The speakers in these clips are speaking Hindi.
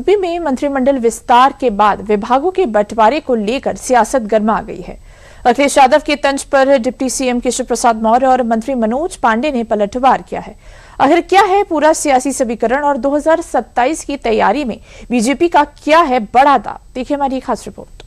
यूपी में मंत्रिमंडल विस्तार के बाद विभागों के बंटवारे को लेकर सियासत गर्मा गई है। अखिलेश यादव के तंज पर डिप्टी सीएम केशव प्रसाद मौर्य और मंत्री मनोज पांडे ने पलटवार किया है। आखिर क्या है पूरा सियासी समीकरण और 2027 की तैयारी में बीजेपी का क्या है बड़ा दांव? देखिए हमारी खास रिपोर्ट।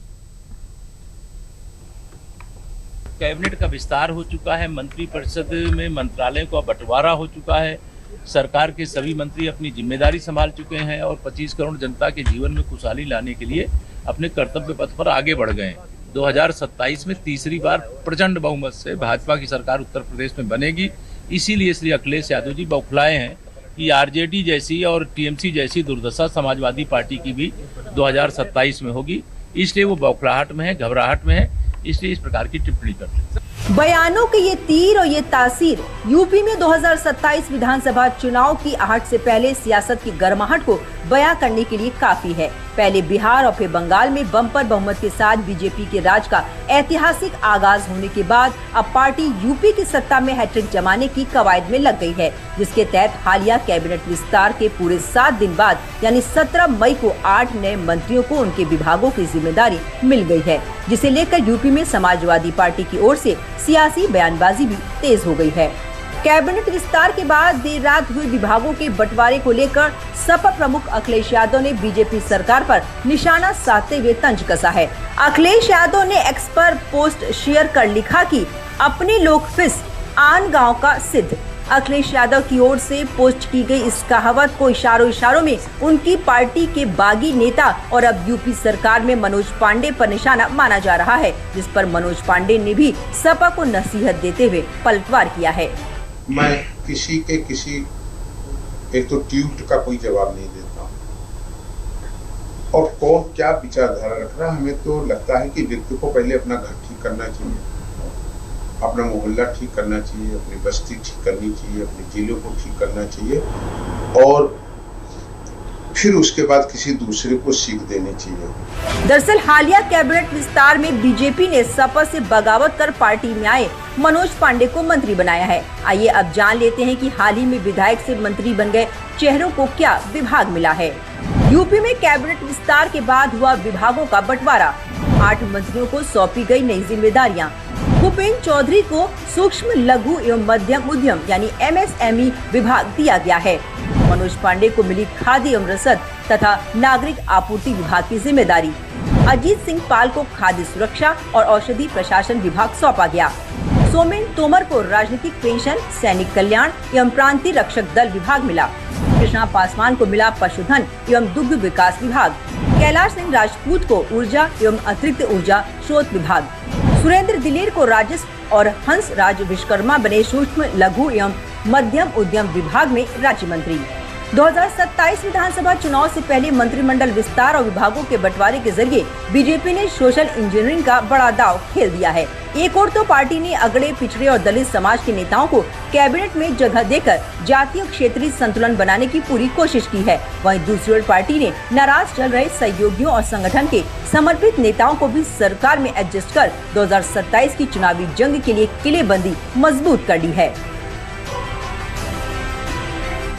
कैबिनेट का विस्तार हो चुका है, मंत्रिपरिषद में मंत्रालयों का बंटवारा हो चुका है, सरकार के सभी मंत्री अपनी जिम्मेदारी संभाल चुके हैं और 25 करोड़ जनता के जीवन में खुशहाली लाने के लिए अपने कर्तव्य पथ पर आगे बढ़ गए हैं। 2027 में तीसरी बार प्रचंड बहुमत से भाजपा की सरकार उत्तर प्रदेश में बनेगी। इसीलिए श्री अखिलेश यादव जी बौखलाए हैं कि आरजेडी जैसी और टीएमसी जैसी दुर्दशा समाजवादी पार्टी की भी 2027 में होगी। इसलिए वो बौखलाहट में है, घबराहट में है, इसलिए इस प्रकार की टिप्पणी करते हैं। बयानों के ये तीर और ये तासीर यूपी में 2027 विधानसभा चुनाव की आहट से पहले सियासत की गर्माहट को बयां करने के लिए काफी है। पहले बिहार और फिर बंगाल में बम्पर बहुमत के साथ बीजेपी के राज का ऐतिहासिक आगाज होने के बाद अब पार्टी यूपी की सत्ता में हैट्रिक जमाने की कवायद में लग गई है, जिसके तहत हालिया कैबिनेट विस्तार के पूरे 7 दिन बाद यानी 17 मई को 8 नए मंत्रियों को उनके विभागों की जिम्मेदारी मिल गई है, जिसे लेकर यूपी में समाजवादी पार्टी की ओर से सियासी बयानबाजी भी तेज हो गई है। कैबिनेट विस्तार के बाद देर रात हुए विभागों के बंटवारे को लेकर सपा प्रमुख अखिलेश यादव ने बीजेपी सरकार पर निशाना साधते हुए तंज कसा है। अखिलेश यादव ने एक्स पर पोस्ट शेयर कर लिखा कि अपने लोग फिस आन गांव का सिद्ध। अखिलेश यादव की ओर से पोस्ट की गई इस कहावत को इशारों में उनकी पार्टी के बागी नेता और अब यूपी सरकार में मनोज पांडे पर निशाना माना जा रहा है, जिस पर मनोज पांडे ने भी सपा को नसीहत देते हुए पलटवार किया है। मैं किसी एक तो ट्वीट का कोई जवाब नहीं देता और कौन क्या विचारधारा रख रहा है। हमें तो लगता है कि व्यक्ति को पहले अपना घर ठीक करना चाहिए, अपना मोहल्ला ठीक करना चाहिए, अपनी बस्ती ठीक करनी चाहिए, अपने जिलों को ठीक करना चाहिए और फिर उसके बाद किसी दूसरे को सीख देनी चाहिए। दरअसल हालिया कैबिनेट विस्तार में बीजेपी ने सपा से बगावत कर पार्टी में आए मनोज पांडे को मंत्री बनाया है। आइए अब जान लेते हैं कि हाल ही में विधायक से मंत्री बन गए चेहरों को क्या विभाग मिला है। यूपी में कैबिनेट विस्तार के बाद हुआ विभागों का बंटवारा। 8 मंत्रियों को सौंपी गई नई जिम्मेदारियां। भूपेंद्र चौधरी को सूक्ष्म लघु एवं मध्यम उद्यम यानी MSME विभाग दिया गया है। मनोज पांडे को मिली खाद्य एवं रसद तथा नागरिक आपूर्ति विभाग की जिम्मेदारी। अजीत सिंह पाल को खाद्य सुरक्षा और औषधि प्रशासन विभाग सौंपा गया। सोमेन तोमर को राजनीतिक पेंशन, सैनिक कल्याण एवं प्रांतीय रक्षक दल विभाग मिला। कृष्णा पासवान को मिला पशुधन एवं दुग्ध विकास विभाग। कैलाश सिंह राजपूत को ऊर्जा एवं अतिरिक्त ऊर्जा स्रोत विभाग। सुरेंद्र दिलेर को राजस्व और हंस राज विश्वकर्मा बने सूक्ष्म लघु एवं मध्यम उद्यम विभाग में राज्य मंत्री। 2027 विधानसभा चुनाव से पहले मंत्रिमंडल विस्तार और विभागों के बंटवारे के जरिए बीजेपी ने सोशल इंजीनियरिंग का बड़ा दांव खेल दिया है। एक ओर तो पार्टी ने अगड़े पिछड़े और दलित समाज के नेताओं को कैबिनेट में जगह देकर जातीय और क्षेत्रीय संतुलन बनाने की पूरी कोशिश की है, वहीं दूसरी ओर पार्टी ने नाराज चल रहे सहयोगियों और संगठन के समर्पित नेताओं को भी सरकार में एडजस्ट कर 2027 की चुनावी जंग के लिए किलेबंदी मजबूत कर ली है।